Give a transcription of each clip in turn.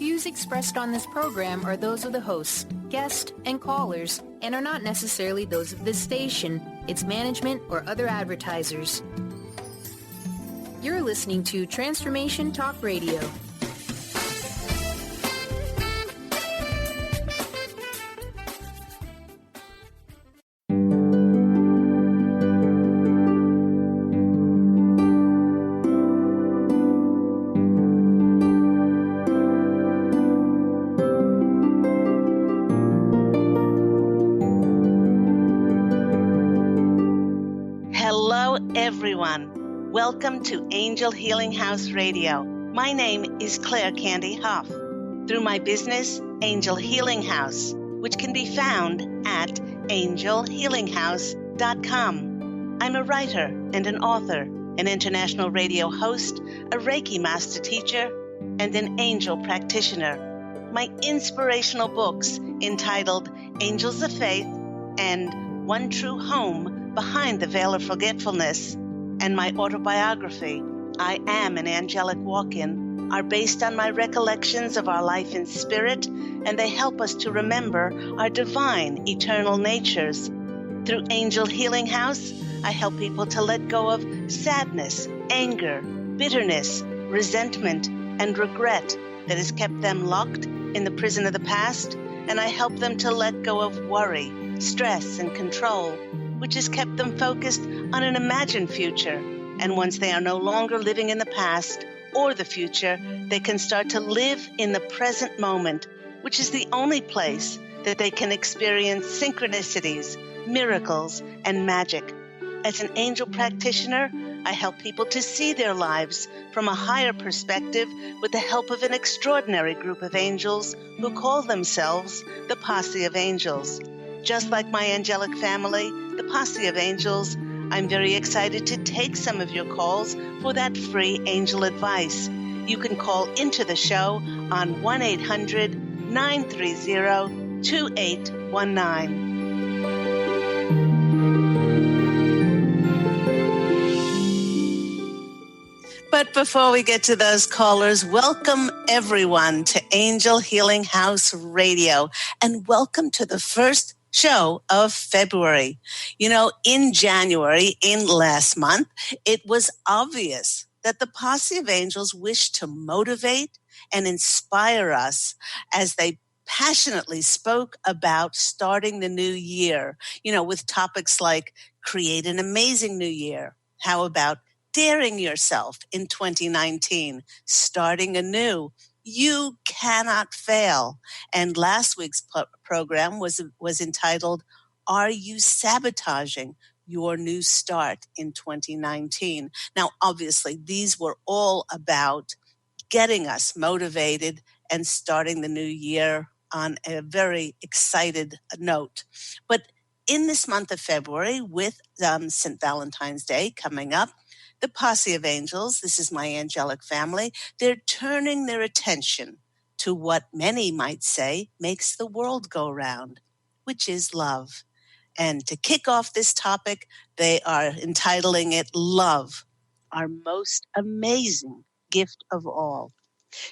views expressed on this program are those of the hosts, guests, and callers, and are not necessarily those of this station, its management, or other advertisers. You're listening to Transformation Talk Radio. Everyone, welcome to Angel Healing House Radio. My name is Candy Hough. Through my business, Angel Healing House, which can be found at angelhealinghouse.com. I'm a writer and an author, an international radio host, a Reiki master teacher, and an angel practitioner. My inspirational books entitled Angels of Faith and One True Home Behind the Veil of Forgetfulness, and my autobiography, I Am an Angelic Walk-In, are based on my recollections of our life in spirit, and they help us to remember our divine, eternal natures. Through Angel Healing House, I help people to let go of sadness, anger, bitterness, resentment, and regret that has kept them locked in the prison of the past, and I help them to let go of worry, stress, and control, which has kept them focused on an imagined future. And once they are no longer living in the past or the future, they can start to live in the present moment, which is the only place that they can experience synchronicities, miracles, and magic. As an angel practitioner, I help people to see their lives from a higher perspective with the help of an extraordinary group of angels who call themselves the Posse of Angels. Just like my angelic family, the Posse of Angels, I'm very excited to take some of your calls for that free angel advice. You can call into the show on 1-800-930-2819. But before we get to those callers, welcome everyone to Angel Healing House Radio, and welcome to the first show of February. You know, in January, in last month, it was obvious that the Posse of Angels wished to motivate and inspire us as they passionately spoke about starting the new year, with topics like create an amazing new year. How about daring yourself in 2019, starting anew? You cannot fail. And last week's program was entitled, Are You Sabotaging Your New Start in 2019? Now, obviously, these were all about getting us motivated and starting the new year on a very excited note. But in this month of February, with St. Valentine's Day coming up, the Posse of Angels, this is my angelic family, they're turning their attention to what many might say makes the world go round, which is love. And to kick off this topic, they are entitling it Love, Our Most Amazing Gift of All.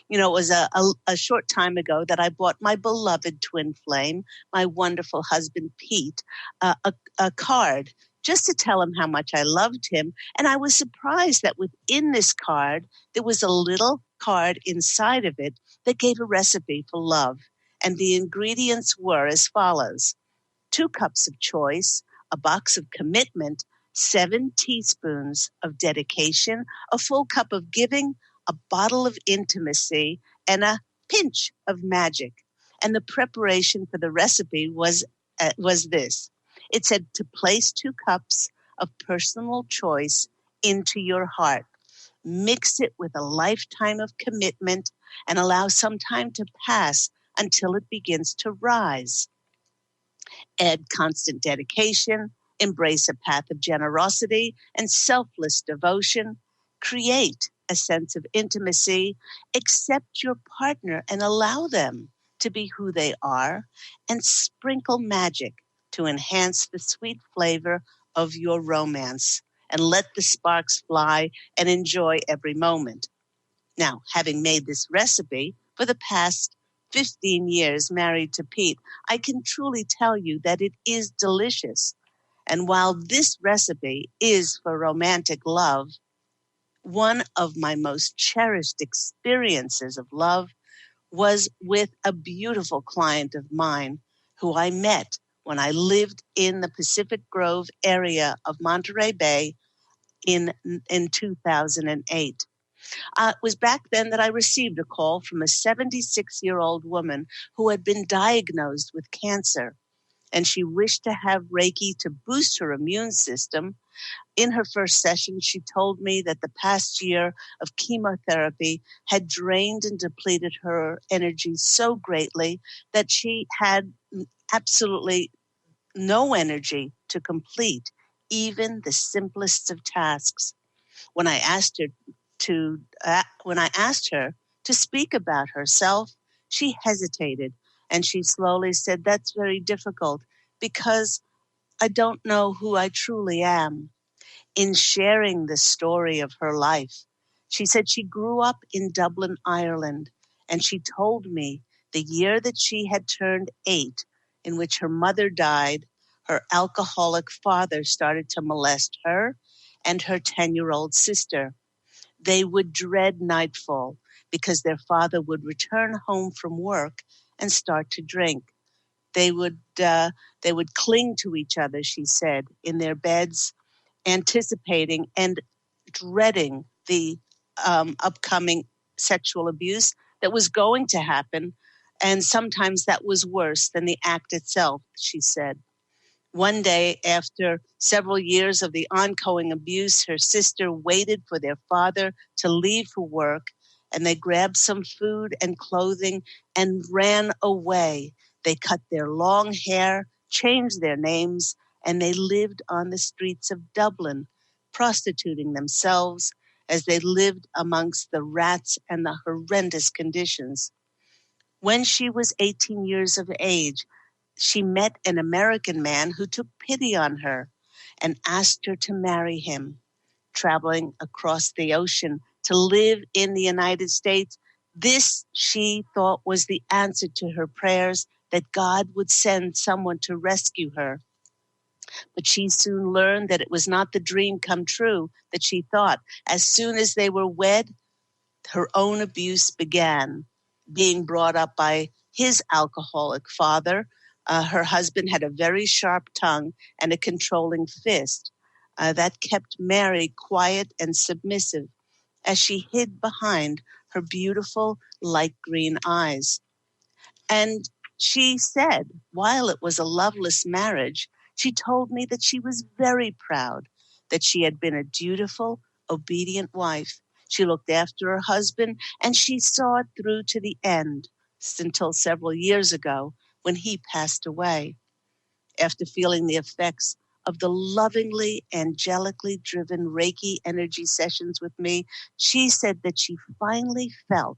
It was a short time ago that I bought my beloved twin flame, my wonderful husband, Pete, a card just to tell him how much I loved him. And I was surprised that within this card, there was a little card inside of it that gave a recipe for love. And the ingredients were as follows: 2 cups of choice, a box of commitment, 7 teaspoons of dedication, a full cup of giving, a bottle of intimacy, and a pinch of magic. And the preparation for the recipe was this. It said to place 2 cups of personal choice into your heart. Mix it with a lifetime of commitment and allow some time to pass until it begins to rise. Add constant dedication, embrace a path of generosity and selfless devotion. Create a sense of intimacy. Accept your partner and allow them to be who they are, and sprinkle magic to enhance the sweet flavor of your romance, and let the sparks fly and enjoy every moment. Now, having made this recipe for the past 15 years married to Pete, I can truly tell you that it is delicious. And while this recipe is for romantic love, one of my most cherished experiences of love was with a beautiful client of mine who I met when I lived in the Pacific Grove area of Monterey Bay in 2008. It was back then that I received a call from a 76-year-old woman who had been diagnosed with cancer, and she wished to have Reiki to boost her immune system. In her first session, she told me that the past year of chemotherapy had drained and depleted her energy so greatly that she had absolutely no energy to complete even the simplest of tasks. When I asked her to speak about herself, she hesitated, and she slowly said, "That's very difficult because I don't know who I truly am." In sharing the story of her life, she said she grew up in Dublin, Ireland, and she told me the year that she had turned 8, in which her mother died, her alcoholic father started to molest her and her 10-year-old sister. They would dread nightfall because their father would return home from work and start to drink. They would cling to each other, she said, in their beds, anticipating and dreading the upcoming sexual abuse that was going to happen. And sometimes that was worse than the act itself, she said. One day, after several years of the ongoing abuse, her sister waited for their father to leave for work, and they grabbed some food and clothing and ran away. They cut their long hair, changed their names, and they lived on the streets of Dublin, prostituting themselves as they lived amongst the rats and the horrendous conditions. When she was 18 years of age, she met an American man who took pity on her and asked her to marry him. Traveling across the ocean to live in the United States, this, she thought, was the answer to her prayers that God would send someone to rescue her. But she soon learned that it was not the dream come true that she thought. As soon as they were wed, her own abuse began, being brought up by his alcoholic father. Her husband had a very sharp tongue and a controlling fist that kept Mary quiet and submissive as she hid behind her beautiful light green eyes. And she said, while it was a loveless marriage, she told me that she was very proud that she had been a dutiful, obedient wife. She looked after her husband, and she saw it through to the end until several years ago when he passed away. After feeling the effects of the lovingly, angelically driven Reiki energy sessions with me, she said that she finally felt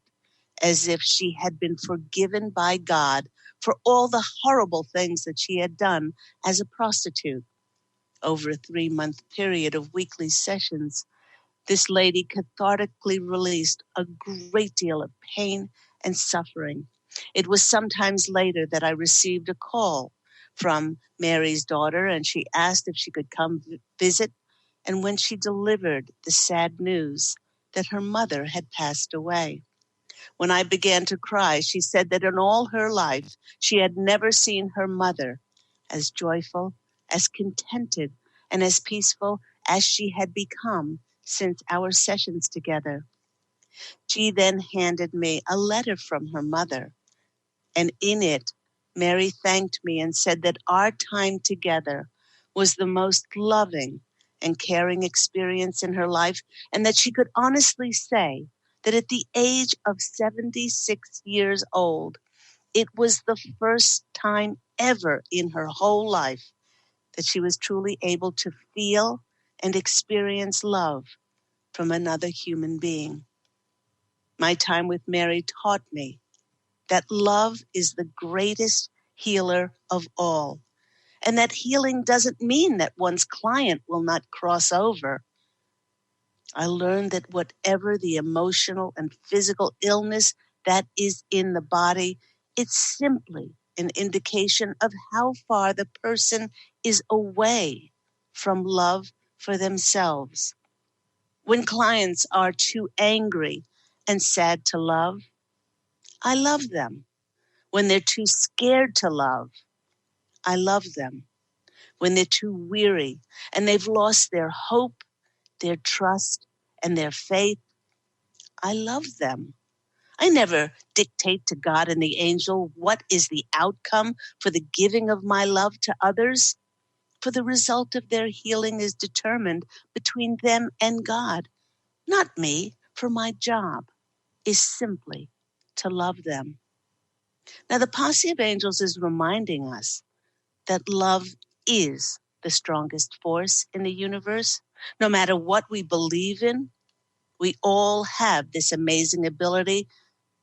as if she had been forgiven by God for all the horrible things that she had done as a prostitute. Over a 3-month period of weekly sessions, this lady cathartically released a great deal of pain and suffering. It was sometimes later that I received a call from Mary's daughter, and she asked if she could come visit. And when she delivered the sad news that her mother had passed away, when I began to cry, she said that in all her life, she had never seen her mother as joyful, as contented, and as peaceful as she had become since our sessions together. She then handed me a letter from her mother, and in it, Mary thanked me and said that our time together was the most loving and caring experience in her life, and that she could honestly say that at the age of 76 years old, it was the first time ever in her whole life that she was truly able to feel and experience love from another human being. My time with Mary taught me that love is the greatest healer of all, and that healing doesn't mean that one's client will not cross over. I learned that whatever the emotional and physical illness that is in the body, it's simply an indication of how far the person is away from love for themselves. When clients are too angry and sad to love, I love them. When they're too scared to love, I love them. When they're too weary and they've lost their hope, their trust, and their faith, I love them. I never dictate to God and the angel what is the outcome for the giving of my love to others, for the result of their healing is determined between them and God, not me, for my job is simply to love them. Now, the Posse of Angels is reminding us that love is the strongest force in the universe. No matter what we believe in, we all have this amazing ability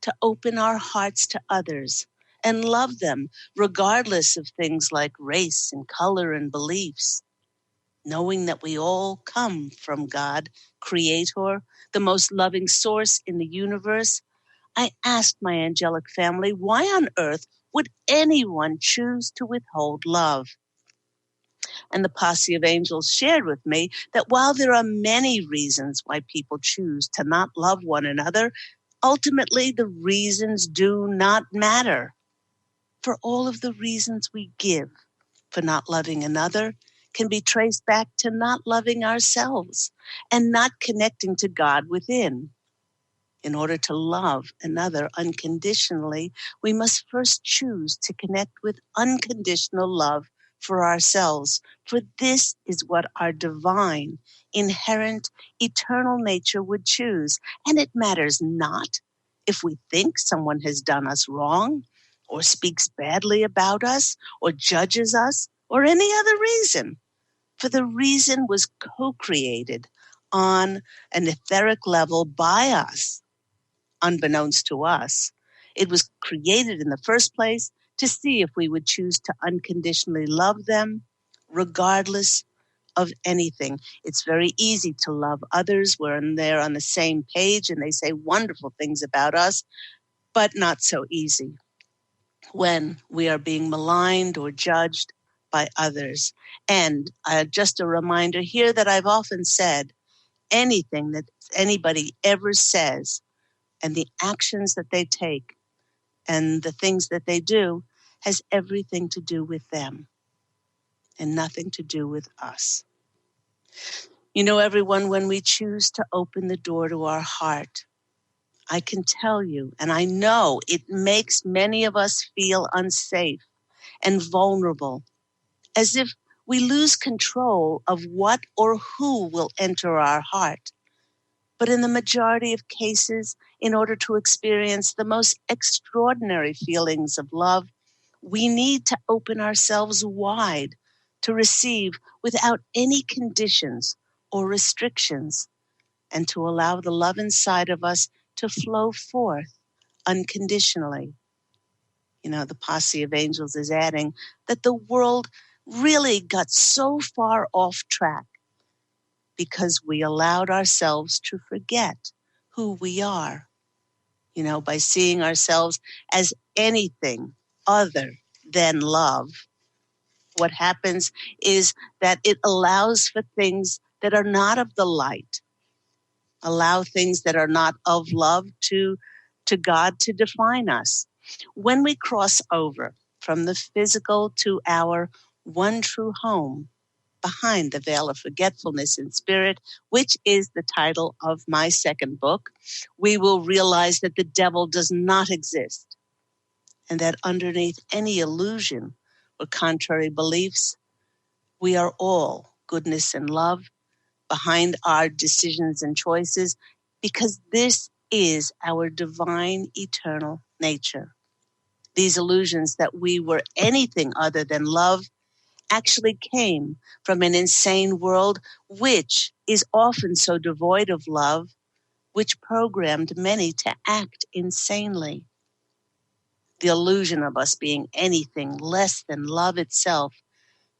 to open our hearts to others and love them regardless of things like race and color and beliefs. Knowing that we all come from God, Creator, the most loving source in the universe, I asked my angelic family, why on earth would anyone choose to withhold love? And the Posse of Angels shared with me that while there are many reasons why people choose to not love one another, ultimately the reasons do not matter. For all of the reasons we give for not loving another can be traced back to not loving ourselves and not connecting to God within. In order to love another unconditionally, we must first choose to connect with unconditional love for ourselves, for this is what our divine, inherent, eternal nature would choose. And it matters not if we think someone has done us wrong, or speaks badly about us, or judges us, or any other reason. For the reason was co-created on an etheric level by us, unbeknownst to us. It was created in the first place to see if we would choose to unconditionally love them, regardless of anything. It's very easy to love others when they're on the same page and they say wonderful things about us, but not so easy when we are being maligned or judged by others. And just a reminder here that I've often said, anything that anybody ever says and the actions that they take and the things that they do has everything to do with them and nothing to do with us. You know, everyone, when we choose to open the door to our heart, I can tell you, and I know it makes many of us feel unsafe and vulnerable, as if we lose control of what or who will enter our heart. But in the majority of cases, in order to experience the most extraordinary feelings of love, we need to open ourselves wide to receive without any conditions or restrictions, and to allow the love inside of us to flow forth unconditionally. You know, the Posse of Angels is adding that the world really got so far off track because we allowed ourselves to forget who we are, you know, by seeing ourselves as anything other than love. What happens is that it allows for things that are not of the light, allow things that are not of love to God to define us. When we cross over from the physical to our one true home, behind the veil of forgetfulness in spirit, which is the title of my second book, we will realize that the devil does not exist and that underneath any illusion or contrary beliefs, we are all goodness and love behind our decisions and choices, because this is our divine eternal nature. These illusions that we were anything other than love actually came from an insane world, which is often so devoid of love, which programmed many to act insanely. The illusion of us being anything less than love itself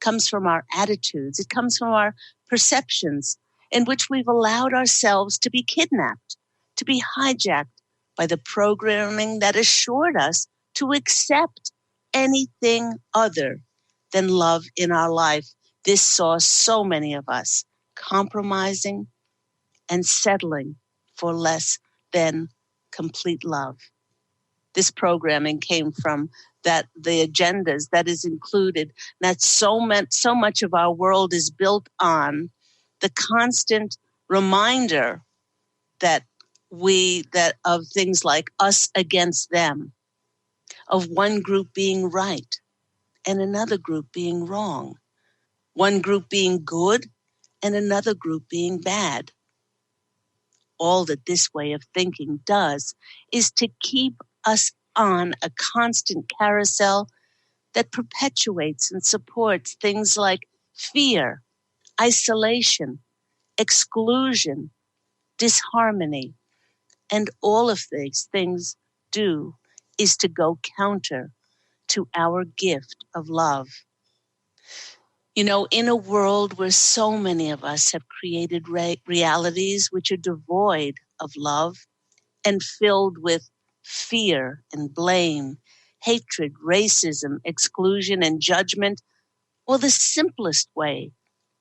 comes from our attitudes. It comes from our perceptions in which we've allowed ourselves to be kidnapped, to be hijacked by the programming that assured us to accept anything other than love in our life. This saw so many of us compromising and settling for less than complete love. This programming came from that the agendas that is included, that so much of our world is built on the constant reminder that of things like us against them, of one group being right and another group being wrong, one group being good and another group being bad. All that this way of thinking does is to keep us on a constant carousel that perpetuates and supports things like fear, isolation, exclusion, disharmony. And all of these things do is to go counter to our gift of love. You know, in a world where so many of us have created realities which are devoid of love and filled with fear and blame, hatred, racism, exclusion, and judgment, well, the simplest way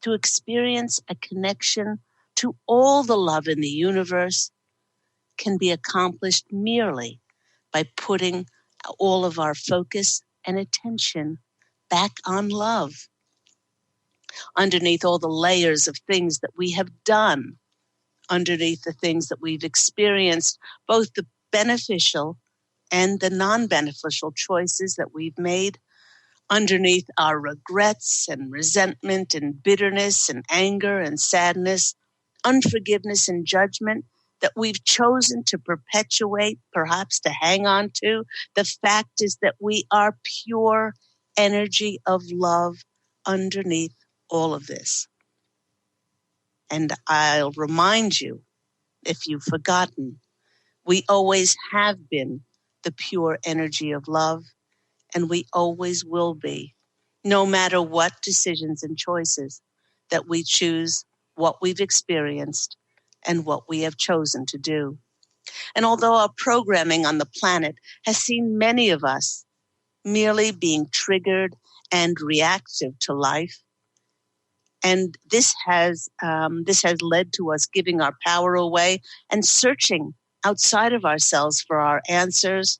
to experience a connection to all the love in the universe can be accomplished merely by putting all of our focus and attention back on love. Underneath all the layers of things that we have done, underneath the things that we've experienced, both the beneficial and the non-beneficial choices that we've made, underneath our regrets and resentment and bitterness and anger and sadness, unforgiveness and judgment that we've chosen to perpetuate, perhaps to hang on to, the fact is that we are pure energy of love underneath all of this. And I'll remind you, if you've forgotten, we always have been the pure energy of love, and we always will be, no matter what decisions and choices that we choose, what we've experienced, and what we have chosen to do. And although our programming on the planet has seen many of us merely being triggered and reactive to life, and this has led to us giving our power away and searching outside of ourselves for our answers,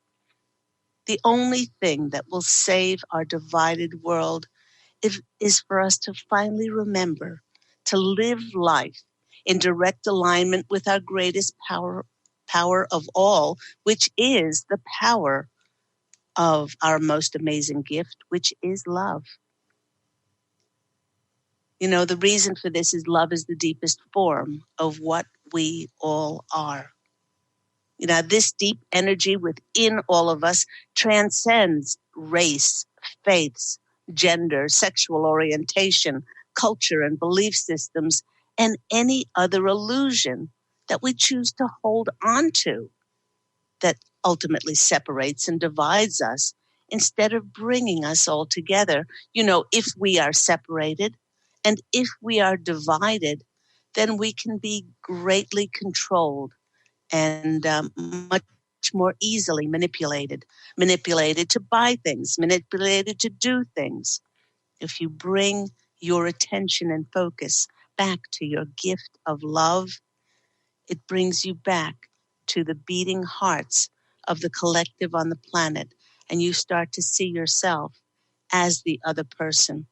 the only thing that will save our divided world is for us to finally remember to live life in direct alignment with our greatest power of all, which is the power of our most amazing gift, which is love. You know, the reason for this is love is the deepest form of what we all are. You know, this deep energy within all of us transcends race, faiths, gender, sexual orientation, culture, and belief systems, and any other illusion that we choose to hold on to that ultimately separates and divides us instead of bringing us all together. You know, if we are separated and if we are divided, then we can be greatly controlled and much more easily manipulated to buy things, manipulated to do things. If you bring your attention and focus back to your gift of love, it brings you back to the beating hearts of the collective on the planet, and you start to see yourself as the other person.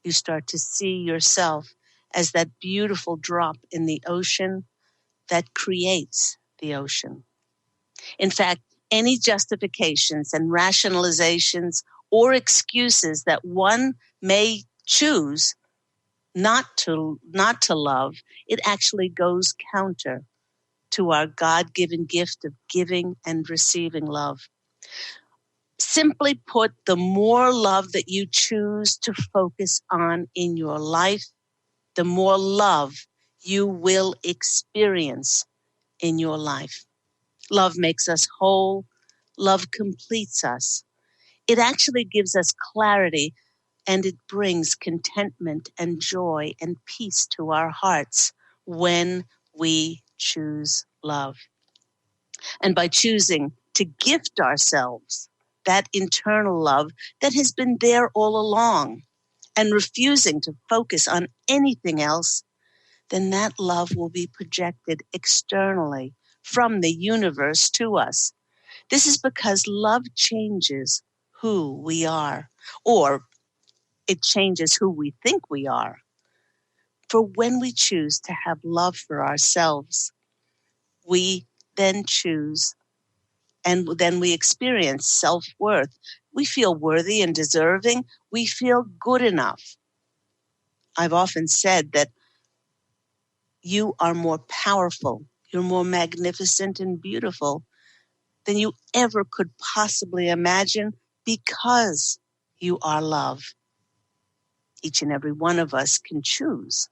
You start to see yourself as that beautiful drop in the ocean that creates the ocean. In fact, any justifications and rationalizations or excuses that one may choose not to love, it actually goes counter to our God-given gift of giving and receiving love. Simply put, the more love that you choose to focus on in your life, the more love you will experience in your life. Love makes us whole. Love completes us. It actually gives us clarity, and it brings contentment and joy and peace to our hearts when we choose love. And by choosing to gift ourselves that internal love that has been there all along and refusing to focus on anything else, then that love will be projected externally from the universe to us. This is because love changes who we are, or it changes who we think we are. For when we choose to have love for ourselves, we then choose and then we experience self-worth. We feel worthy and deserving. We feel good enough. I've often said that you are more powerful, you're more magnificent and beautiful than you ever could possibly imagine because you are love. Each and every one of us can choose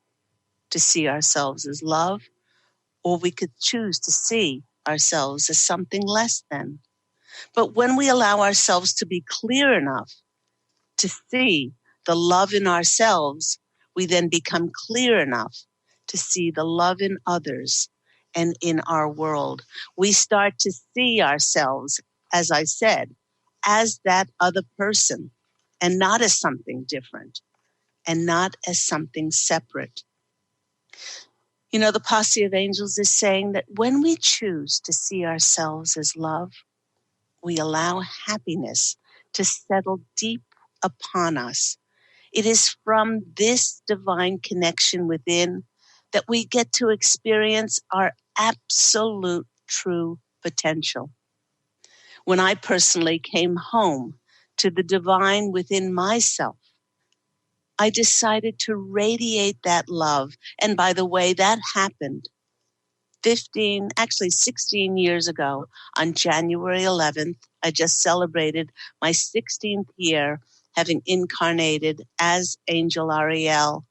to see ourselves as love, or we could choose to see ourselves as something less than. But when we allow ourselves to be clear enough to see the love in ourselves, we then become clear enough to see the love in others and in our world. We start to see ourselves, as I said, as that other person and not as something different and not as something separate. You know, the Posse of Angels is saying that when we choose to see ourselves as love, we allow happiness to settle deep upon us. It is from this divine connection within that we get to experience our absolute true potential. When I personally came home to the divine within myself, I decided to radiate that love. And by the way, that happened 16 years ago on January 11th. I just celebrated my 16th year having incarnated as Angel Ariel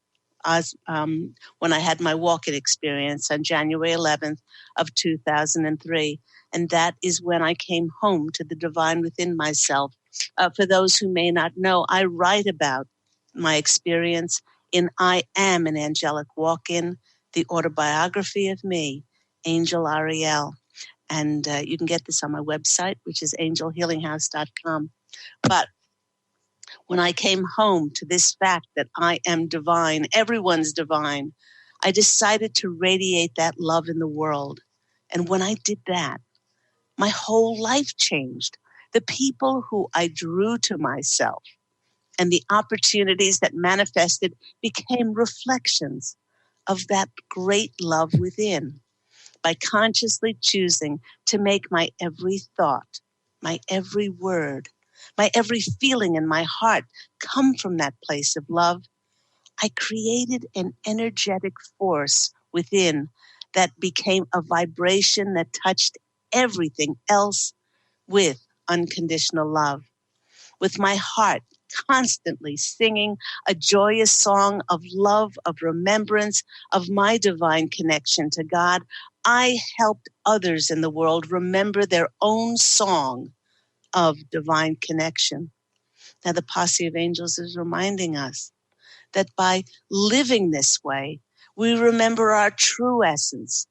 when I had my walk-in experience on January 11th of 2003. And that is when I came home to the divine within myself. For those who may not know, I write about my experience in I Am an Angelic Walk-In, the autobiography of me, Angel Ariel. And you can get this on my website, which is angelhealinghouse.com. But when I came home to this fact that I am divine, everyone's divine, I decided to radiate that love in the world. And when I did that, my whole life changed. The people who I drew to myself and the opportunities that manifested became reflections of that great love within. By consciously choosing to make my every thought, my every word, my every feeling in my heart come from that place of love, I created an energetic force within that became a vibration that touched everything else with unconditional love. With my heart constantly singing a joyous song of love, of remembrance, of my divine connection to God, I helped others in the world remember their own song of divine connection. Now, the Posse of Angels is reminding us that by living this way, we remember our true essence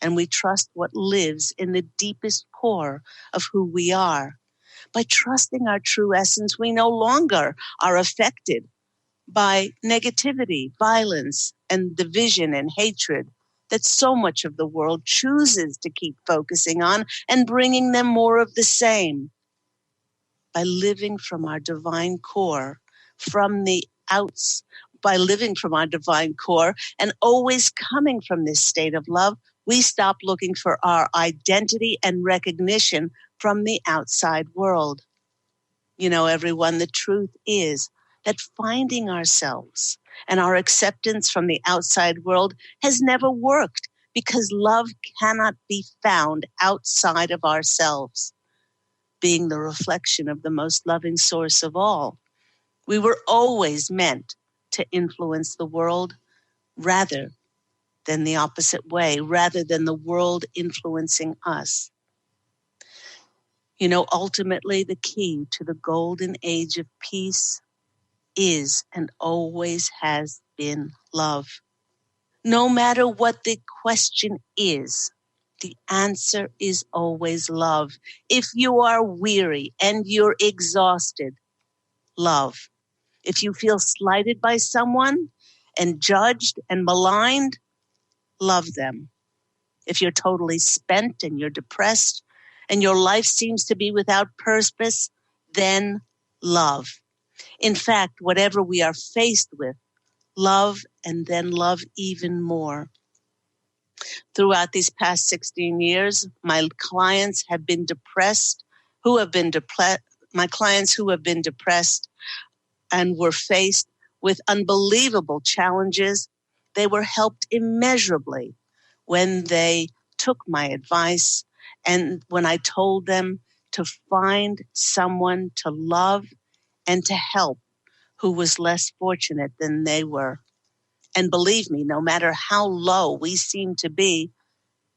and we trust what lives in the deepest core of who we are. By trusting our true essence, we no longer are affected by negativity, violence, and division and hatred that so much of the world chooses to keep focusing on and bringing them more of the same. By living from our divine core, by living from our divine core and always coming from this state of love, we stop looking for our identity and recognition from the outside world. You know, everyone, the truth is that finding ourselves and our acceptance from the outside world has never worked because love cannot be found outside of ourselves. Being the reflection of the most loving source of all, we were always meant to influence the world rather than the opposite way, rather than the world influencing us. You know, ultimately, the key to the golden age of peace is and always has been love. No matter what the question is, The answer is always love. If you are weary and you're exhausted, love. If you feel slighted by someone and judged and maligned, love them. If you're totally spent and you're depressed and your life seems to be without purpose, then love. In fact, whatever we are faced with, love and then love even more. Throughout these past 16 years, my clients have been depressed, my clients who have been depressed and were faced with unbelievable challenges, they were helped immeasurably when they took my advice and when I told them to find someone to love and to help who was less fortunate than they were. And believe me, no matter how low we seem to be,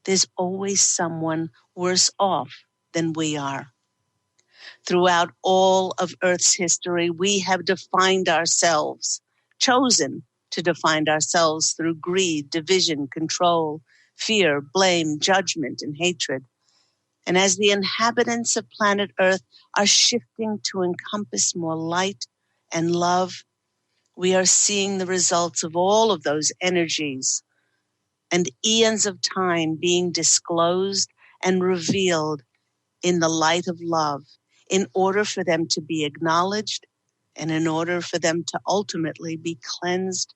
there's always someone worse off than we are. Throughout all of Earth's history, we have defined ourselves, chosen to define ourselves through greed, division, control, fear, blame, judgment, and hatred. And as the inhabitants of planet Earth are shifting to encompass more light and love, we are seeing the results of all of those energies and eons of time being disclosed and revealed in the light of love in order for them to be acknowledged and in order for them to ultimately be cleansed,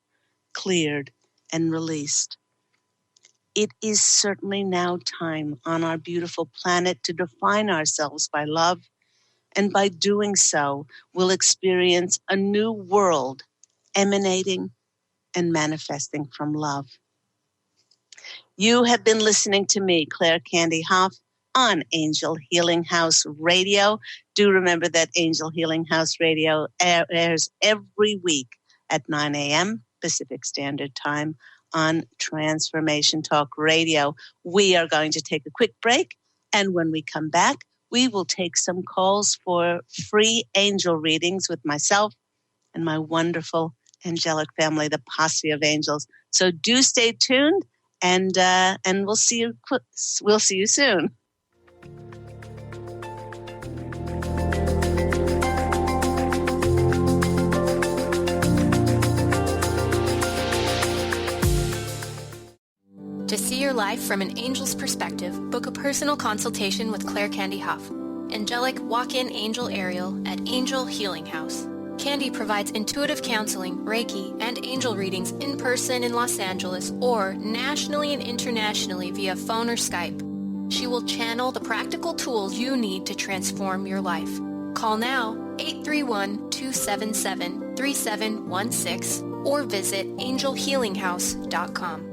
cleared, and released. It is certainly now time on our beautiful planet to define ourselves by love, and by doing so, we'll experience a new world emanating and manifesting from love. You have been listening to me, Claire Candy Hough, on Angel Healing House Radio. Do remember that Angel Healing House Radio airs every week at 9 a.m. Pacific Standard Time on Transformation Talk Radio. We are going to take a quick break, and when we come back, we will take some calls for free angel readings with myself and my wonderful angelic family, the Posse of Angels. So do stay tuned, and we'll see you. We'll see you soon. To see your life from an angel's perspective, book a personal consultation with Claire Candy Hough, angelic walk-in angel Ariel at Angel Healing House. Candy provides intuitive counseling, Reiki, and angel readings in person in Los Angeles or nationally and internationally via phone or Skype. She will channel the practical tools you need to transform your life. Call now 831-277-3716 or visit angelhealinghouse.com.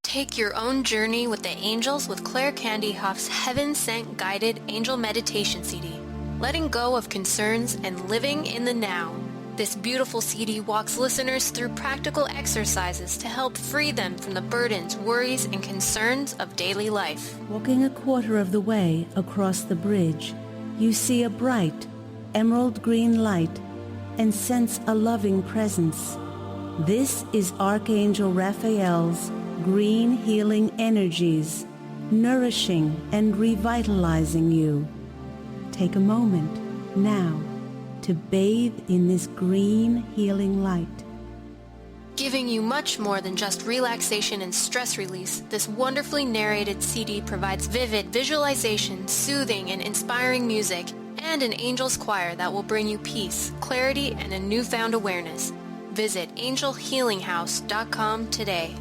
Take your own journey with the angels with Claire Candy Hough's Heaven Sent Guided Angel Meditation CD. Letting go of concerns and living in the now. This beautiful CD walks listeners through practical exercises to help free them from the burdens, worries, and concerns of daily life. Walking a quarter of the way across the bridge, you see a bright, emerald green light and sense a loving presence. This is Archangel Raphael's green healing energies, nourishing and revitalizing you. Take a moment now to bathe in this green healing light. Giving you much more than just relaxation and stress release, this wonderfully narrated CD provides vivid visualization, soothing and inspiring music, and an angel's choir that will bring you peace, clarity, and a newfound awareness. Visit angelhealinghouse.com today.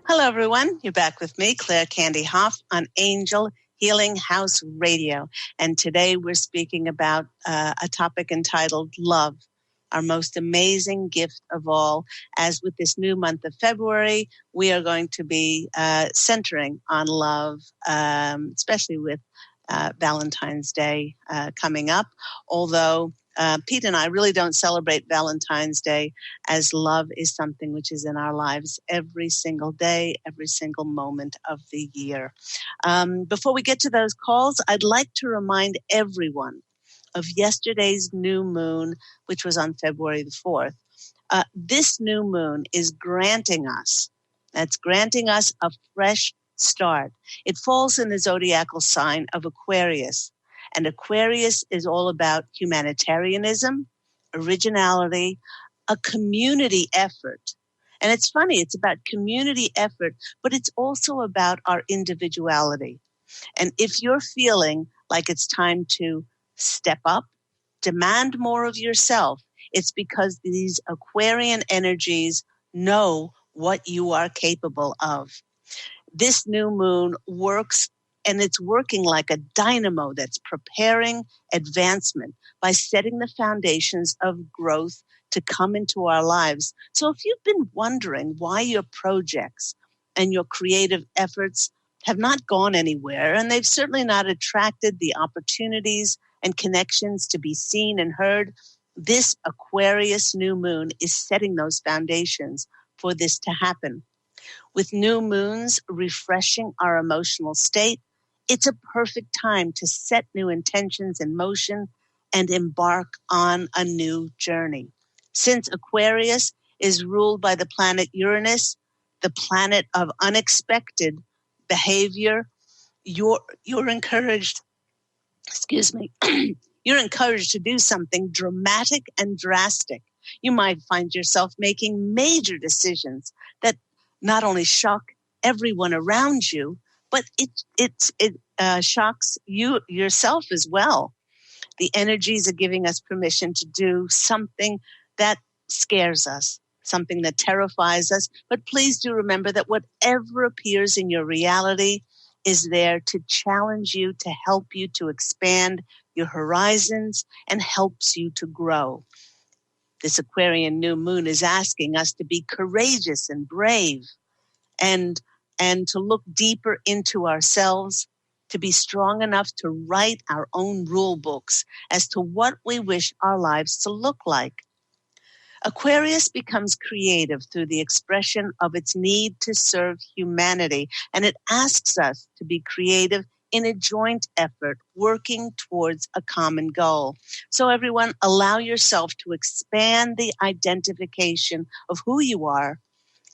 Hello, everyone. You're back with me, Claire Candy Hough, on Angel Healing House Radio. And today we're speaking about a topic entitled Love, our most amazing gift of all. As with this new month of February, we are going to be centering on love, especially with Valentine's Day coming up. Although Pete and I really don't celebrate Valentine's Day, as love is something which is in our lives every single day, every single moment of the year. Before we get to those calls, I'd like to remind everyone of yesterday's new moon, which was on February the 4th. This new moon is granting us a fresh start. It falls in the zodiacal sign of Aquarius. And Aquarius is all about humanitarianism, originality, a community effort. And it's funny, it's about community effort, but it's also about our individuality. And if you're feeling like it's time to step up, demand more of yourself, it's because these Aquarian energies know what you are capable of. This new moon works, and it's working like a dynamo that's preparing advancement by setting the foundations of growth to come into our lives. So if you've been wondering why your projects and your creative efforts have not gone anywhere, and they've certainly not attracted the opportunities and connections to be seen and heard, this Aquarius new moon is setting those foundations for this to happen. With new moons refreshing our emotional state, it's a perfect time to set new intentions in motion and embark on a new journey. Since Aquarius is ruled by the planet Uranus, the planet of unexpected behavior, you're encouraged, you're encouraged to do something dramatic and drastic. You might find yourself making major decisions that not only shock everyone around you, but it shocks you yourself as well. The energies are giving us permission to do something that scares us, something that terrifies us. But please do remember that whatever appears in your reality is there to challenge you, to help you to expand your horizons, and helps you to grow. This Aquarian new moon is asking us to be courageous and brave, and to look deeper into ourselves, to be strong enough to write our own rule books as to what we wish our lives to look like. Aquarius becomes creative through the expression of its need to serve humanity, and it asks us to be creative in a joint effort, working towards a common goal. So everyone, allow yourself to expand the identification of who you are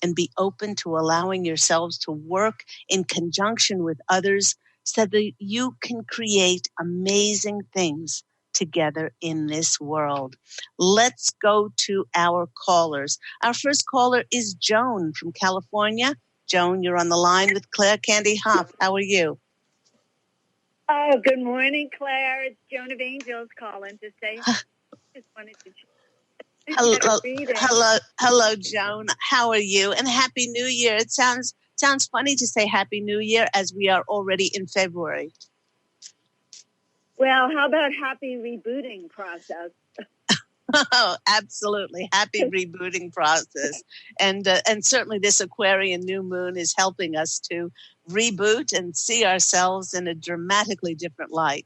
and be open to allowing yourselves to work in conjunction with others so that you can create amazing things together in this world. Let's go to our callers. Our first caller is Joan from California. Joan, you're on the line with Claire Candy Hough. How are you? Oh, good morning, Claire. It's Joan of Angels calling to say. Just wanted to. Hello, Joan. How are you? And Happy New Year. It sounds funny to say Happy New Year as we are already in February. Well, how about happy rebooting process? Oh, absolutely. Happy rebooting process. And certainly this Aquarian new moon is helping us to reboot and see ourselves in a dramatically different light.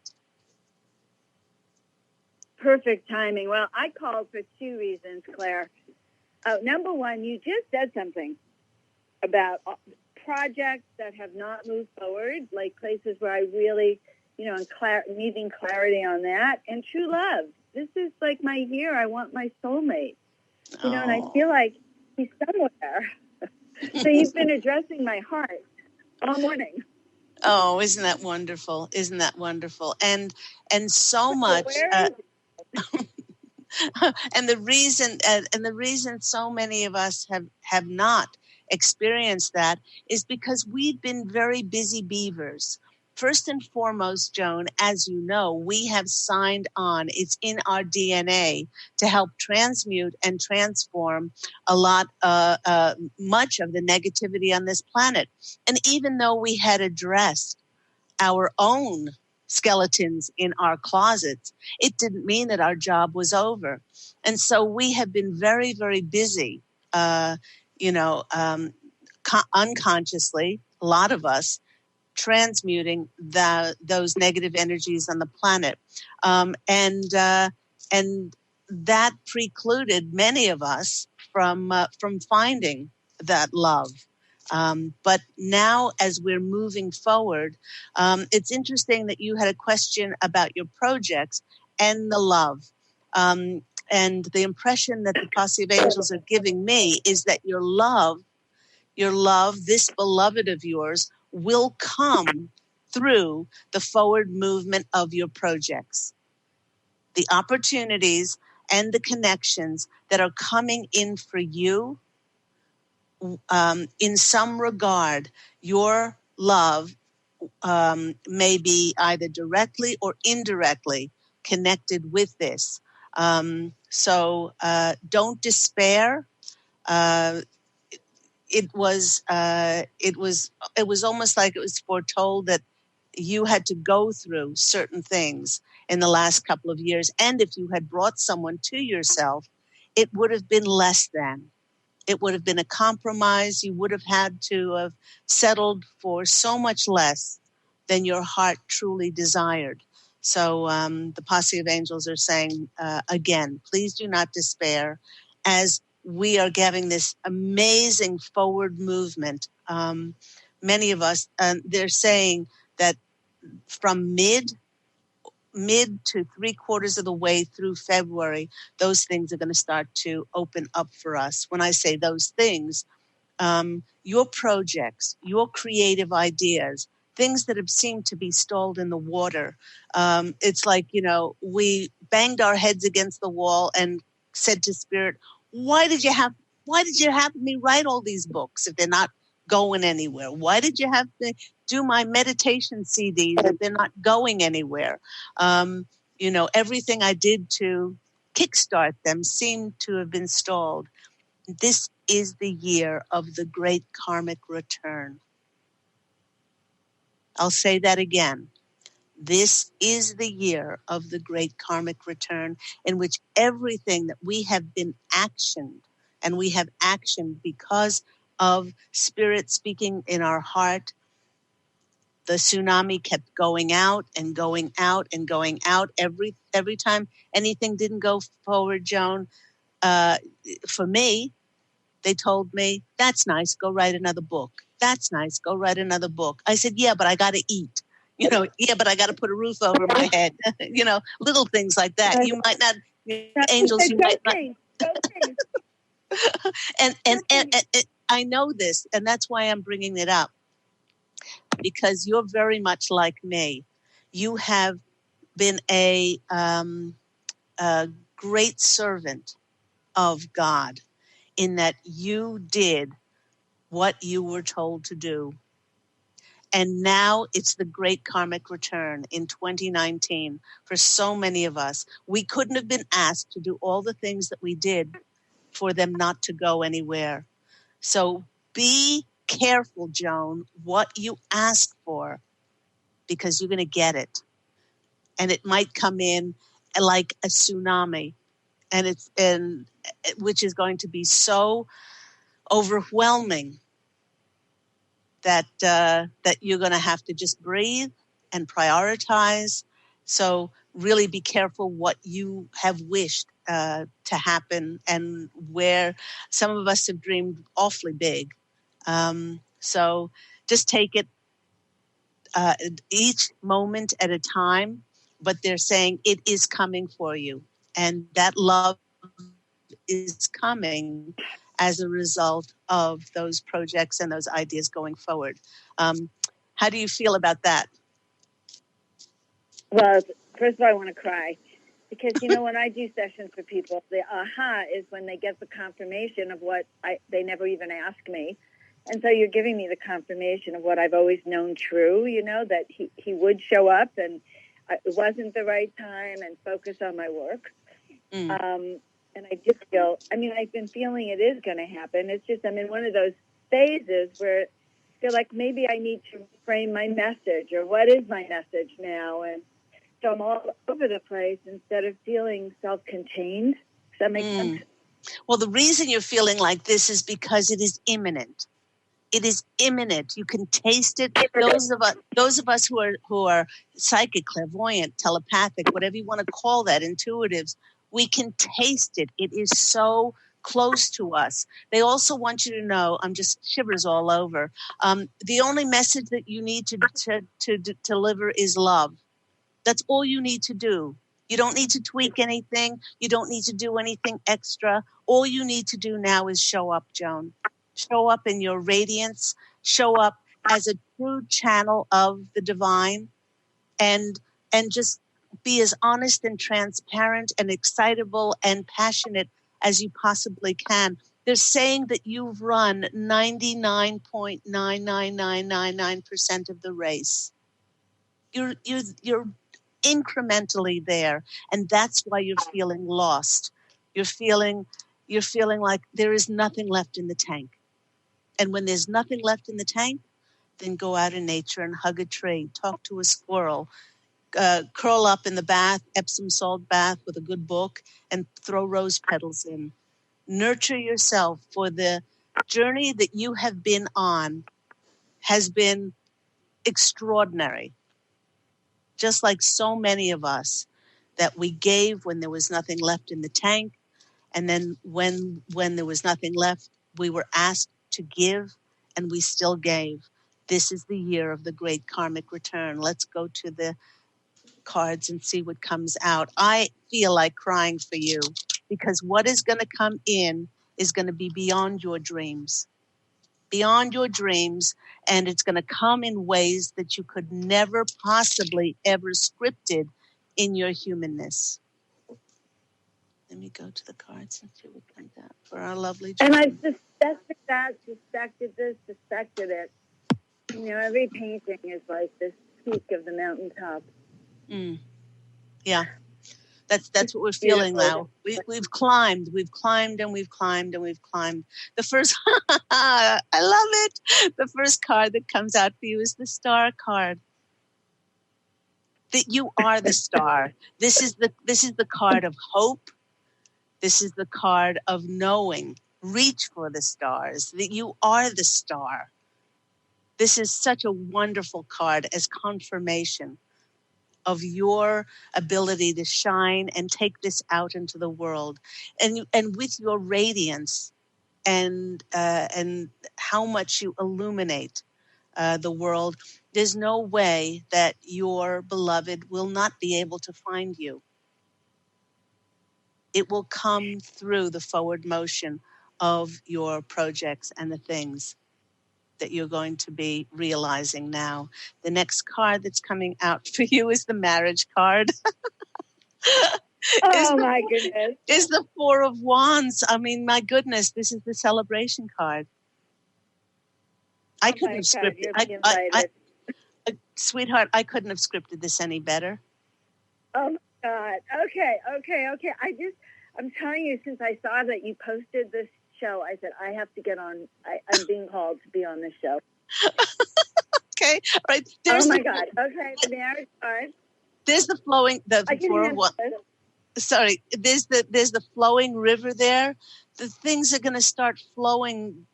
Perfect timing. Well, I called for two reasons, Claire. Number one, you just said something about projects that have not moved forward, like places where I really, needing clarity on that, and true love. This is like my year. I want my soulmate, and I feel like he's somewhere. So you've been addressing my heart all morning. Oh, isn't that wonderful? Isn't that wonderful? And so much. And the reason so many of us have not experienced that is because we've been very busy beavers. First and foremost, Joan, as you know, we have signed on. It's in our DNA to help transmute and transform much of the negativity on this planet. And even though we had addressed our own skeletons in our closets, it didn't mean that our job was over. And so we have been very, very busy, unconsciously, a lot of us, transmuting those negative energies on the planet. And And that precluded many of us from finding that love. But now, as we're moving forward, it's interesting that you had a question about your projects and the love. And the impression that the Posse of Angels are giving me is that your love, this beloved of yours, will come through the forward movement of your projects. The opportunities and the connections that are coming in for you, in some regard, your love may be either directly or indirectly connected with this. So don't despair. It was almost like it was foretold that you had to go through certain things in the last couple of years. And if you had brought someone to yourself, it would have been less than. It would have been a compromise. You would have had to have settled for so much less than your heart truly desired. So the Posse of Angels are saying, again, please do not despair as we are getting this amazing forward movement. Many of us, they're saying that from mid to 3/4 of the way through February, those things are going to start to open up for us. When I say those things, your projects, your creative ideas, things that have seemed to be stalled in the water. It's like, we banged our heads against the wall and said to Spirit, why did you have me write all these books if they're not going anywhere? Why did you have to do my meditation CDs if they're not going anywhere? Everything I did to kickstart them seemed to have been stalled. This is the year of the great karmic return. I'll say that again. This is the year of the great karmic return, in which everything that we have been actioned, and we have actioned because of Spirit speaking in our heart. The tsunami kept going out and going out and going out. Every time anything didn't go forward, Joan, for me, they told me, that's nice, go write another book. That's nice, go write another book. I said, yeah, but I got to eat. Yeah, but I got to put a roof over my head. Little things like that. You might not, angels, you might not. And I know this, and that's why I'm bringing it up, because you're very much like me. You have been a great servant of God, in that you did what you were told to do. And now it's the great karmic return in 2019 for so many of us. We couldn't have been asked to do all the things that we did for them not to go anywhere. So be careful, Joan, what you ask for, because you're going to get it. And it might come in like a tsunami, which is going to be so overwhelming that you're going to have to just breathe and prioritize. So really be careful what you have wished to happen, and where some of us have dreamed awfully big. So just take it each moment at a time, but they're saying it is coming for you, and that love is coming as a result of those projects and those ideas going forward. How do you feel about that? Well, first of all, I want to cry, because, when I do sessions for people, the aha is when they get the confirmation of what they never even asked me. And so you're giving me the confirmation of what I've always known true, that he would show up, and it wasn't the right time, and focus on my work. And I just feel, I've been feeling it is going to happen. It's just I'm in one of those phases where I feel like maybe I need to frame my message, or what is my message now? And so I'm all over the place instead of feeling self-contained. Does that make sense? Well, the reason you're feeling like this is because it is imminent. It is imminent. You can taste it. Those of us who are psychic, clairvoyant, telepathic, whatever you want to call that, intuitives, We can taste it. It is so close to us. They also want you to know, I'm just shivers all over. The only message that you need to deliver is love. That's all you need to do. You don't need to tweak anything. You don't need to do anything extra. All you need to do now is show up, Joan. Show up in your radiance. Show up as a true channel of the divine, and just be as honest and transparent and excitable and passionate as you possibly can. They're saying that you've run 99.99999% of the race. You're incrementally there, and that's why you're feeling lost. You're feeling like there is nothing left in the tank. And when there's nothing left in the tank, then go out in nature and hug a tree, talk to a squirrel, curl up in the bath, Epsom salt bath with a good book, and throw rose petals in. Nurture yourself, for the journey that you have been on has been extraordinary. Just like so many of us, that we gave when there was nothing left in the tank. And then when there was nothing left, we were asked to give, and we still gave. This is the year of the great karmic return. Let's go to the cards and see what comes out. I feel like crying for you, because what is going to come in is going to be beyond your dreams. Beyond your dreams, and it's going to come in ways that you could never possibly ever scripted in your humanness. Let me go to the cards and see what comes out for our lovely And Joan. I've suspected that, suspected it. You know, every painting is like this peak of the mountaintop. Yeah. That's what we're feeling now. We've climbed. The first, I love it. The first card that comes out for you is the star card. That you are the star. This is the card of hope. This is the card of knowing. Reach for the stars. That you are the star. This is such a wonderful card as confirmation of your ability to shine and take this out into the world, and with your radiance and how much you illuminate the world. There's no way that your beloved will not be able to find you. It will come through the forward motion of your projects and the things that you're going to be realizing now. The next card that's coming out for you is the marriage card. My goodness. Is the Four of Wands. I mean, my goodness, this is the celebration card. I couldn't have scripted. Sweetheart, I couldn't have scripted this any better. Oh my God. Okay. I'm telling you, since I saw that you posted this show, I said, I have to get on. I'm being called to be on this show. Okay. All right. Oh my God. Okay. The marriage card. There's the flowing, the Four of Wands. Sorry. There's the flowing river there. The things are going to start flowing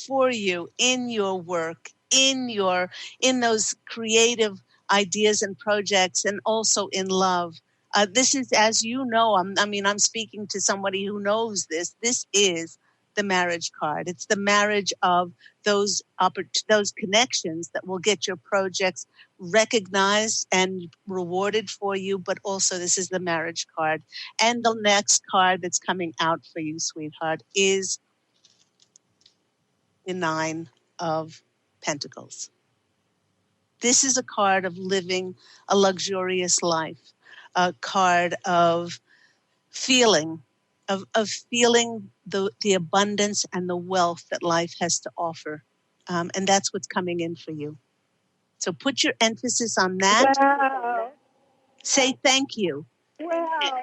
for you in your work, in those creative ideas and projects, and also in love. This is, as you know, I'm speaking to somebody who knows this. This is the marriage card. It's the marriage of those connections that will get your projects recognized and rewarded for you. But also, this is the marriage card. And the next card that's coming out for you, sweetheart, is the Nine of Pentacles. This is a card of living a luxurious life, a card of feeling, of feeling the abundance and the wealth that life has to offer. And that's what's coming in for you. So put your emphasis on that. Wow. Say thank you. Wow.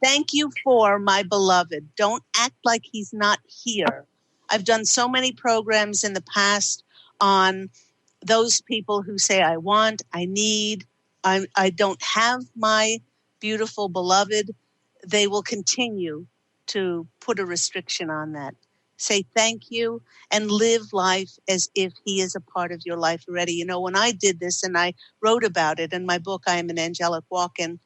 Thank you for my beloved. Don't act like he's not here. I've done so many programs in the past on those people who say, I want, I need, I don't have my beautiful beloved. They will continue to put a restriction on that. Say thank you and live life as if he is a part of your life already. You know, when I did this and I wrote about it in my book, I Am an Angelic Walk-In,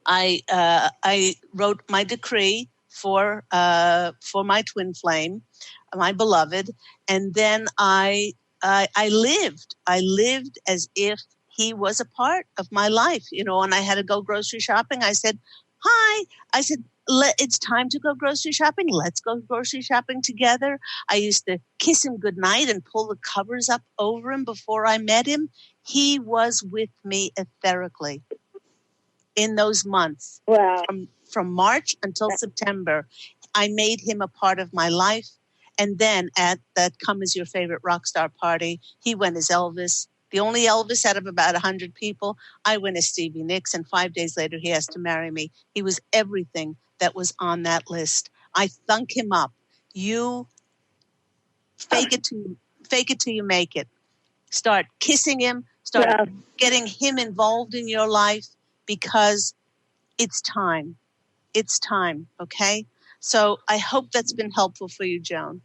I wrote my decree for my twin flame, my beloved, and then I lived. I lived as if he was a part of my life. You know, when I had to go grocery shopping, I said, "Hi." I said, "It's time to go grocery shopping. Let's go grocery shopping together." I used to kiss him goodnight and pull the covers up over him before I met him. He was with me etherically in those months. Wow. From March until September, I made him a part of my life. And then at that Come As Your Favorite Rock Star party, he went as Elvis, the only Elvis out of about 100 people. I went as Stevie Nicks, and 5 days later, he asked to marry me. He was everything that was on that list. I thunk him up. You fake it till you make it. Start kissing him. Start getting him involved in your life, because it's time. It's time, okay? So I hope that's been helpful for you, Joan.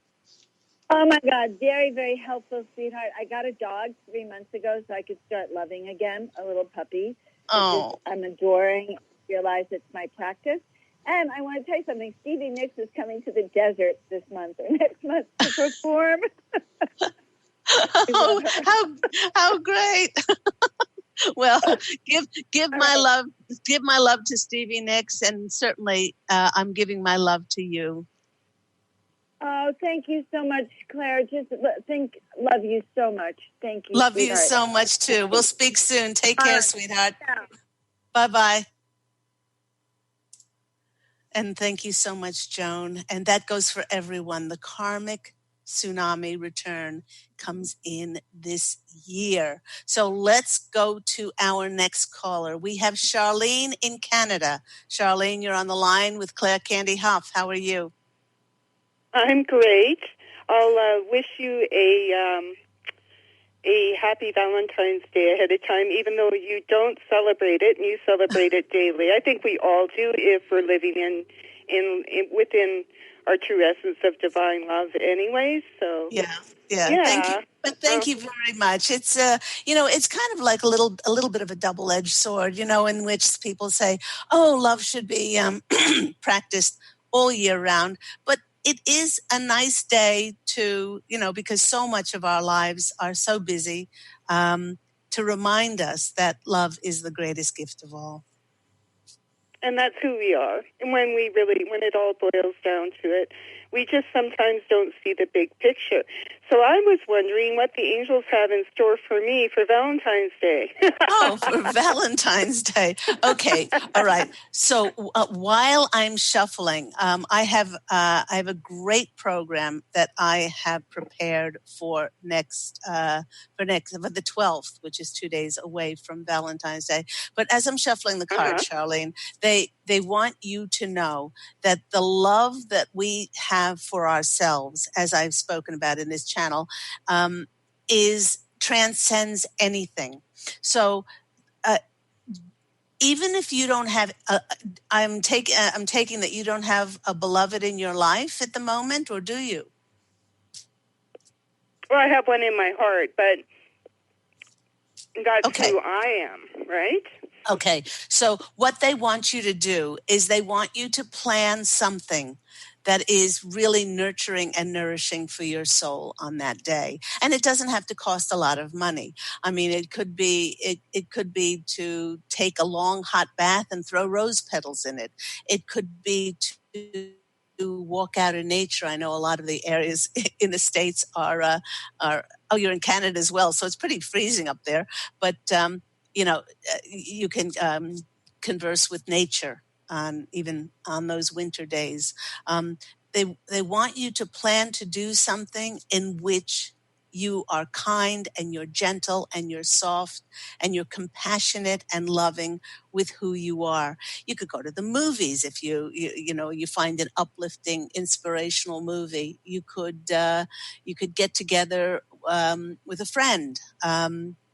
Oh, my God. Very, very helpful, sweetheart. I got a dog 3 months ago so I could start loving again, a little puppy. Oh. I'm adoring. Realize it's my practice. And I want to tell you something. Stevie Nicks is coming to the desert this month or next month to perform. Oh, how great. Well, give my love to Stevie Nicks, and certainly I'm giving my love to you. Oh, thank you so much, Claire. Love you so much. Thank you, Love sweetheart. you so much too. We'll speak soon. Take care, sweetheart. Yeah. Bye-bye. And thank you so much, Joan. And that goes for everyone. The karmic tsunami return comes in this year. So let's go to our next caller. We have Charlene in Canada. Charlene, you're on the line with Claire Candy Hough. How are you? I'm great. I'll wish you a happy Valentine's Day ahead of time, even though you don't celebrate it and you celebrate it daily. I think we all do if we're living in within our true essence of divine love anyway. So yeah. Thank you. But thank you very much. It's it's kind of like a little bit of a double-edged sword, in which people say, "Oh, love should be practiced all year round." But it is a nice day to, because so much of our lives are so busy, to remind us that love is the greatest gift of all. And that's who we are. And when it all boils down to it, we just sometimes don't see the big picture. So I was wondering what the angels have in store for me for Valentine's Day. Oh, for Valentine's Day. Okay. All right. So while I'm shuffling, I have a great program that I have prepared for the 12th, which is 2 days away from Valentine's Day. But as I'm shuffling the cards, Charlene, they want you to know that the love that we have for ourselves, as I've spoken about in this channel, transcends anything. So even if you don't have, I'm taking that you don't have a beloved in your life at the moment, or do you? Well, I have one in my heart, but that's who I am, right? Okay. So what they want you to do is they want you to plan something that is really nurturing and nourishing for your soul on that day. And it doesn't have to cost a lot of money. I mean, it could be to take a long hot bath and throw rose petals in it. It could be to walk out in nature. I know a lot of the areas in the States are you're in Canada as well, so it's pretty freezing up there. But you can converse with nature even on those winter days. They want you to plan to do something in which you are kind and you're gentle and you're soft and you're compassionate and loving with who you are. You could go to the movies if you find an uplifting, inspirational movie. You could get together with a friend.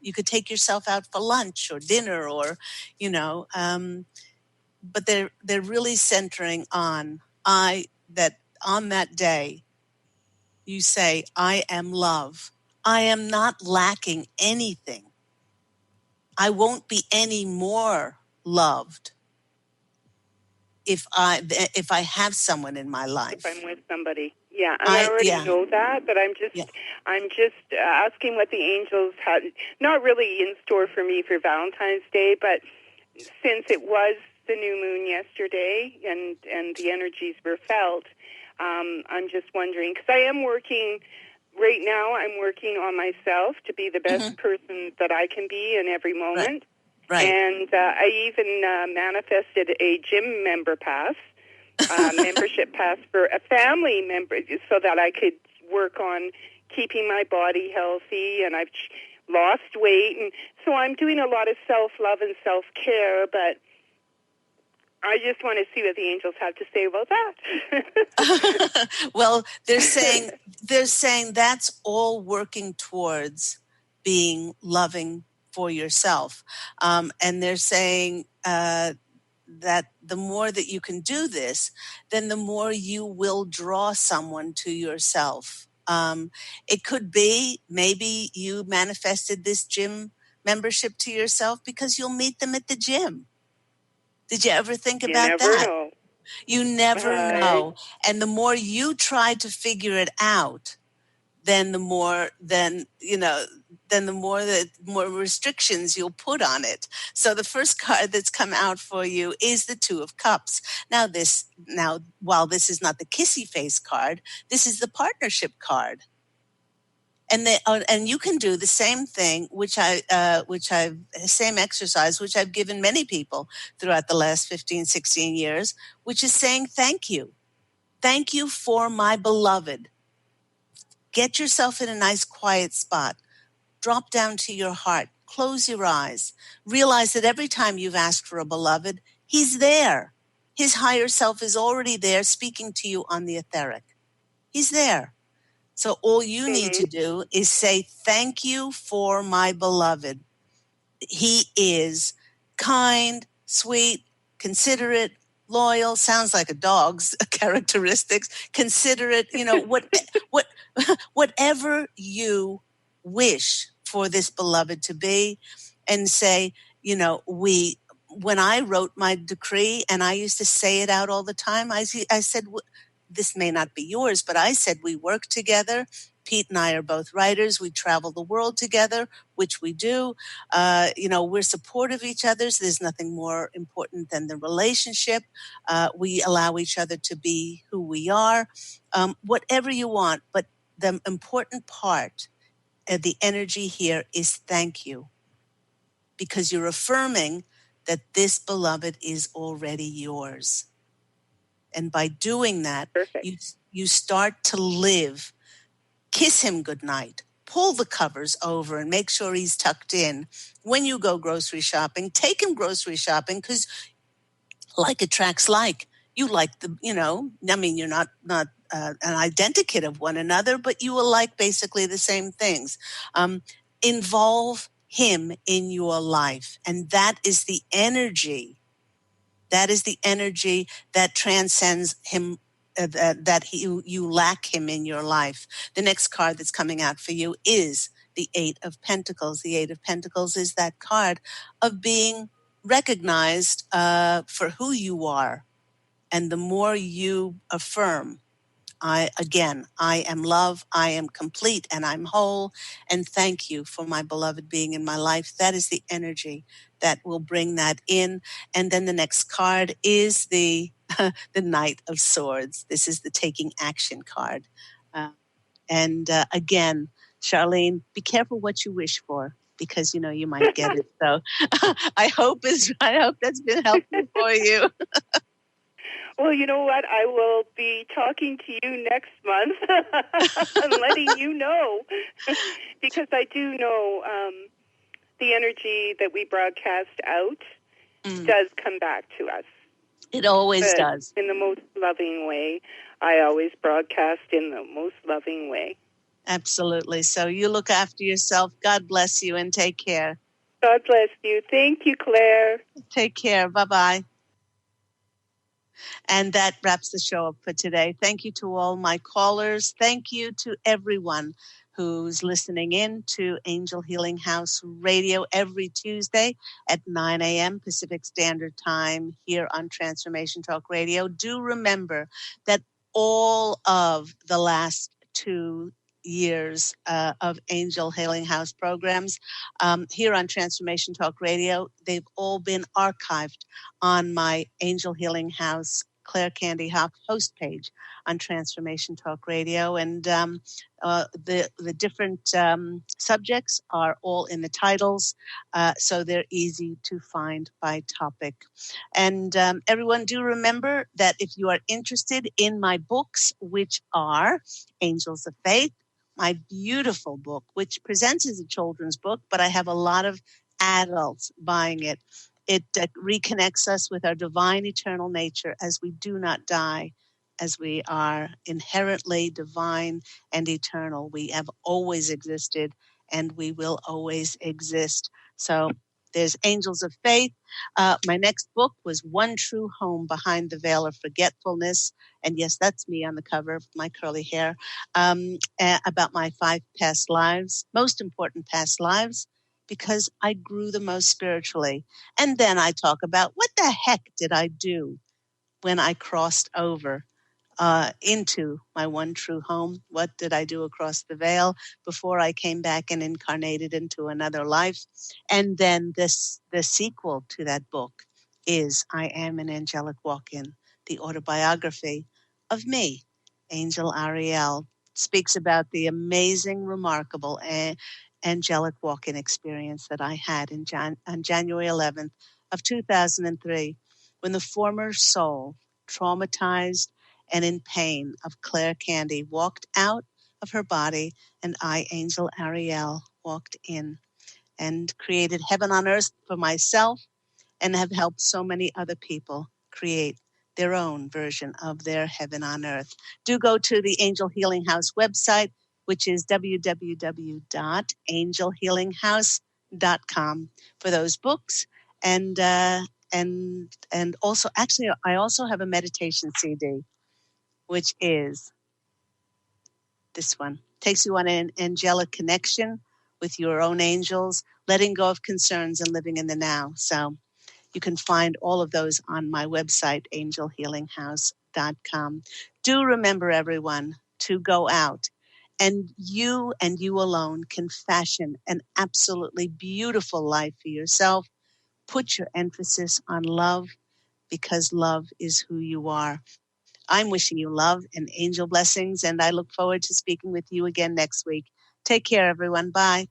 You could take yourself out for lunch or dinner, or but they're really centering on that on that day you say, I am love. I am not lacking anything. I won't be any more loved if I have someone in my life. If I'm with somebody. Yeah, and I already know that, but I'm just asking what the angels had, not really in store for me for Valentine's Day, but since it was the new moon yesterday and the energies were felt, I'm just wondering, because I am working, right now I'm working on myself to be the best person that I can be in every moment. Right. And I even manifested a gym member pass, membership pass for a family member so that I could work on keeping my body healthy, and I've lost weight. And so I'm doing a lot of self-love and self-care, but I just want to see what the angels have to say about that. Well, they're saying that's all working towards being loving for yourself. And they're saying that the more that you can do this, then the more you will draw someone to yourself. It could be maybe you manifested this gym membership to yourself because you'll meet them at the gym. Did you ever think about that? Know. You never know. And the more you try to figure it out, then the more restrictions you'll put on it. So the first card that's come out for you is the Two of Cups. Now while this is not the kissy face card, this is the partnership card. And you can do the same thing, same exercise, which I've given many people throughout the last 15, 16 years, which is saying thank you. Thank you for my beloved. Get yourself in a nice quiet spot. Drop down to your heart. Close your eyes. Realize that every time you've asked for a beloved, he's there. His higher self is already there speaking to you on the etheric. He's there. So all you need to do is say, thank you for my beloved. He is kind, sweet, considerate, loyal, sounds like a dog's characteristics, considerate, whatever you wish for this beloved to be, and say, when I wrote my decree, and I used to say it out all the time, I said, this may not be yours, but I said we work together. Pete and I are both writers. We travel the world together, which we do. We're supportive of each other. So there's nothing more important than the relationship. We allow each other to be who we are, whatever you want. But the important part of the energy here is thank you, because you're affirming that this beloved is already yours. And by doing that, you start to live. Kiss him goodnight. Pull the covers over and make sure he's tucked in. When you go grocery shopping, take him grocery shopping, because like attracts like. You like you're not an identikit of one another, but you will like basically the same things. Involve him in your life. And that is the energy. That is the energy that transcends him, you lack him in your life. The next card that's coming out for you is the Eight of Pentacles. The Eight of Pentacles is that card of being recognized for who you are. And the more you affirm, I am love, I am complete, and I'm whole, and thank you for my beloved being in my life. That is the energy that will bring that in. And then the next card is the Knight of Swords. This is the taking action card. Again, Charlene, be careful what you wish for, because you might get it. So I hope that's been helpful for you. Well, you know what? I will be talking to you next month and letting you know, because I do know the energy that we broadcast out does come back to us. It always does. In the most loving way. I always broadcast in the most loving way. Absolutely. So you look after yourself. God bless you, and take care. God bless you. Thank you, Claire. Take care. Bye-bye. And that wraps the show up for today. Thank you to all my callers. Thank you to everyone who's listening in to Angel Healing House Radio every Tuesday at 9 a.m. Pacific Standard Time here on Transformation Talk Radio. Do remember that all of the last 2 years of Angel Healing House programs here on Transformation Talk Radio, they've all been archived on my Angel Healing House Claire Candy Hough host page on Transformation Talk Radio. And the different subjects are all in the titles, so they're easy to find by topic. And everyone, do remember that if you are interested in my books, which are Angels of Faith, my beautiful book, which presents as a children's book, but I have a lot of adults buying it. It reconnects us with our divine eternal nature as we do not die, as we are inherently divine and eternal. We have always existed and we will always exist. So there's Angels of Faith. My next book was One True Home Behind the Veil of Forgetfulness. And yes, that's me on the cover with my curly hair, about my 5 past lives, most important past lives, because I grew the most spiritually. And then I talk about what the heck did I do when I crossed over into my one true home. What did I do across the veil before I came back and incarnated into another life? And then the sequel to that book is I Am an Angelic Walk-In, the autobiography of me, Angel Ariel. Speaks about the amazing, remarkable, angelic walk-in experience that I had on January 11th of 2003, when the former soul, traumatized and in pain, of Claire Candy walked out of her body, and I, Angel Ariel, walked in and created heaven on earth for myself, and have helped so many other people create their own version of their heaven on earth. Do go to the Angel Healing House website, which is www.angelhealinghouse.com for those books. And also, actually, I also have a meditation CD, which is this one. Takes you on an angelic connection with your own angels, letting go of concerns and living in the now. So you can find all of those on my website, angelhealinghouse.com. Do remember, everyone, to go out, and you alone can fashion an absolutely beautiful life for yourself. Put your emphasis on love, because love is who you are. I'm wishing you love and angel blessings, and I look forward to speaking with you again next week. Take care, everyone. Bye.